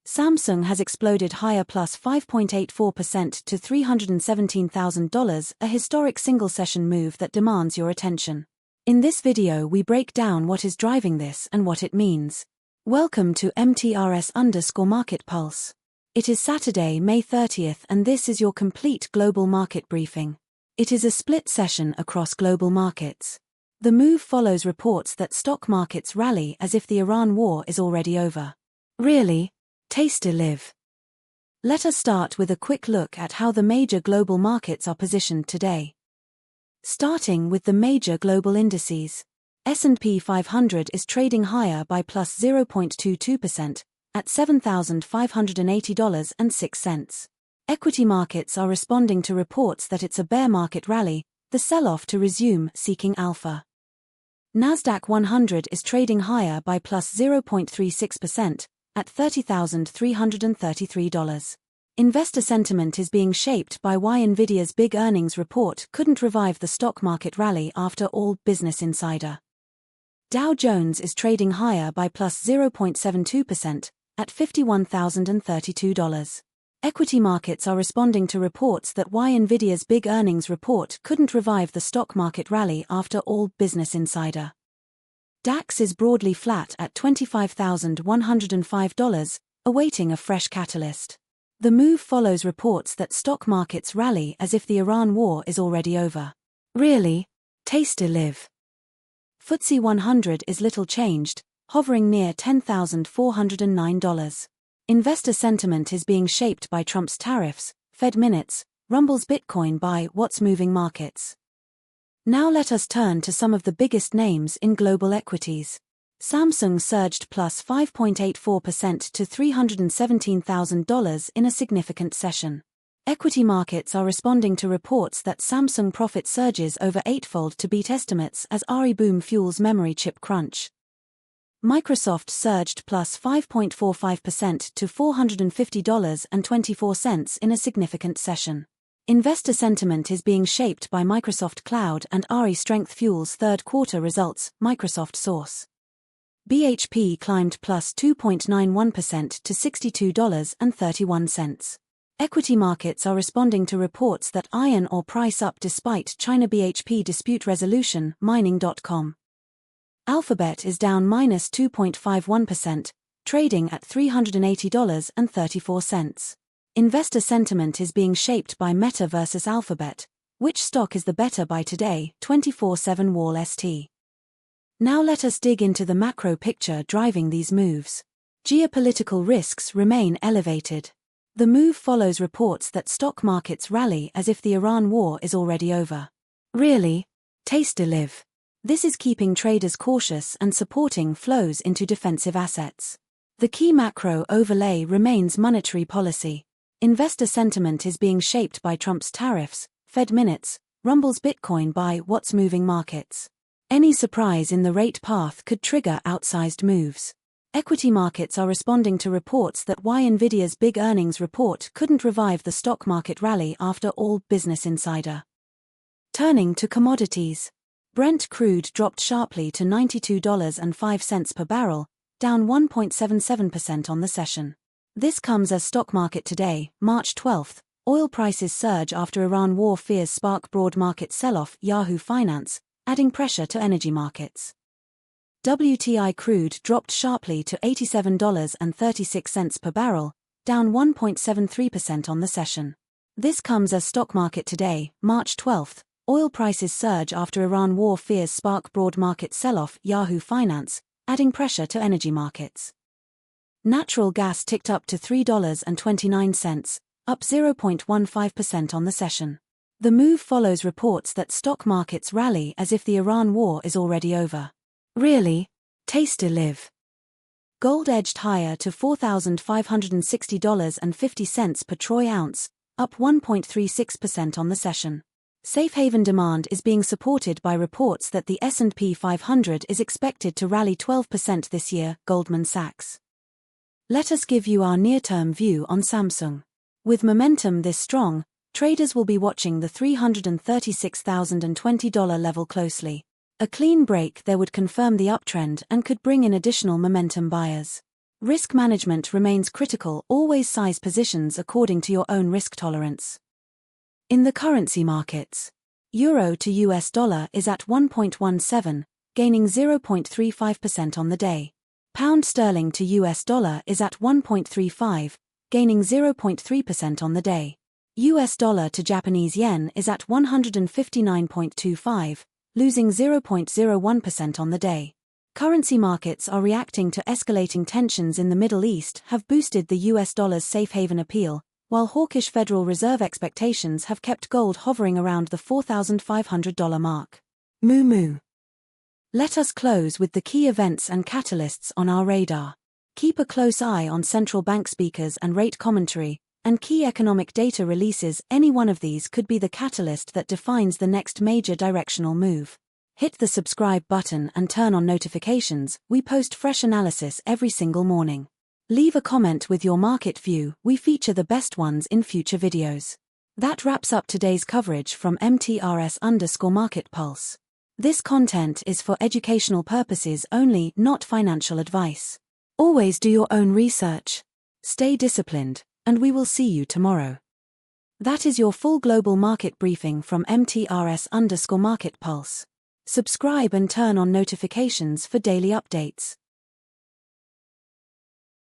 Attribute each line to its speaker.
Speaker 1: Samsung has exploded higher plus 5.84% to $317,000, a historic single-session move that demands your attention. In this video we break down what is driving this and what it means. Welcome to MTRS_Market Pulse. It is Saturday, May 30th, and this is your complete global market briefing. It is a split session across global markets. The move follows reports that stock markets rally as if the Iran war is already over. Really? Taste to live. Let us start with a quick look at how the major global markets are positioned today. Starting with the major global indices. S&P 500 is trading higher by plus 0.22% at $7,580.06. Equity markets are responding to reports that it's a bear market rally, the sell-off to resume seeking alpha. NASDAQ 100 is trading higher by plus 0.36% at $30,333. Investor sentiment is being shaped by why Nvidia's big earnings report couldn't revive the stock market rally after all. Business Insider. Dow Jones is trading higher by plus 0.72% at $51,032. Equity markets are responding to reports that why Nvidia's big earnings report couldn't revive the stock market rally after all. Business Insider. DAX is broadly flat at $25,105, awaiting a fresh catalyst. The move follows reports that stock markets rally as if the Iran war is already over. Really? Taste to live. FTSE 100 is little changed, hovering near $10,409. Investor sentiment is being shaped by Trump's tariffs, Fed minutes, Rumble's Bitcoin by what's moving markets. Now let us turn to some of the biggest names in global equities. Samsung surged plus 5.84% to $317,000 in a significant session. Equity markets are responding to reports that Samsung profit surges over eightfold to beat estimates as RE boom fuels memory chip crunch. Microsoft surged plus 5.45% to $450.24 in a significant session. Investor sentiment is being shaped by Microsoft Cloud and RE strength fuels third quarter results, Microsoft source. BHP climbed plus 2.91% to $62.31. Equity markets are responding to reports that iron ore price up despite China BHP dispute resolution, mining.com. Alphabet is down minus 2.51%, trading at $380.34. Investor sentiment is being shaped by Meta versus Alphabet. Which stock is the better by today? 24/7 Wall St. Now let us dig into the macro picture driving these moves. Geopolitical risks remain elevated. The move follows reports that stock markets rally as if the Iran war is already over. Really? Taste to live. This is keeping traders cautious and supporting flows into defensive assets. The key macro overlay remains monetary policy. Investor sentiment is being shaped by Trump's tariffs, Fed minutes, Rumble's Bitcoin by what's moving markets. Any surprise in the rate path could trigger outsized moves. Equity markets are responding to reports that why Nvidia's big earnings report couldn't revive the stock market rally after all. Business Insider. Turning to commodities. Brent crude dropped sharply to $92.05 per barrel, down 1.77% on the session. This comes as stock market today, March 12th, oil prices surge after Iran war fears spark broad market sell-off, Yahoo Finance, adding pressure to energy markets. WTI crude dropped sharply to $87.36 per barrel, down 1.73% on the session. This comes as stock market today, March 12th, oil prices surge after Iran war fears spark broad market sell-off, Yahoo Finance, adding pressure to energy markets. Natural gas ticked up to $3.29, up 0.15% on the session. The move follows reports that stock markets rally as if the Iran war is already over. Really? Taste to live. Gold edged higher to $4,560.50 per troy ounce, up 1.36% on the session. Safe haven demand is being supported by reports that the S&P 500 is expected to rally 12% this year, Goldman Sachs. Let us give you our near-term view on Samsung. With momentum this strong, traders will be watching the $336,020 level closely. A clean break there would confirm the uptrend and could bring in additional momentum buyers. Risk management remains critical. Always size positions according to your own risk tolerance. In the currency markets, Euro to US dollar is at 1.17, gaining 0.35% on the day. Pound sterling to US dollar is at 1.35, gaining 0.3% on the day. US dollar to Japanese yen is at 159.25, losing 0.01% on the day. Currency markets are reacting to escalating tensions in the Middle East have boosted the US dollar's safe haven appeal, while hawkish Federal Reserve expectations have kept gold hovering around the $4,500 mark. Moo. Let us close with the key events and catalysts on our radar. Keep a close eye on central bank speakers and rate commentary, and key economic data releases. Any one of these could be the catalyst that defines the next major directional move. Hit the subscribe button and turn on notifications. We post fresh analysis every single morning. Leave a comment with your market view. We feature the best ones in future videos. That wraps up today's coverage from MTRS_Market Pulse. This content is for educational purposes only, not financial advice. Always do your own research. Stay disciplined, and we will see you tomorrow. That is your full global market briefing from MTRS_Market Pulse. Subscribe and turn on notifications for daily updates.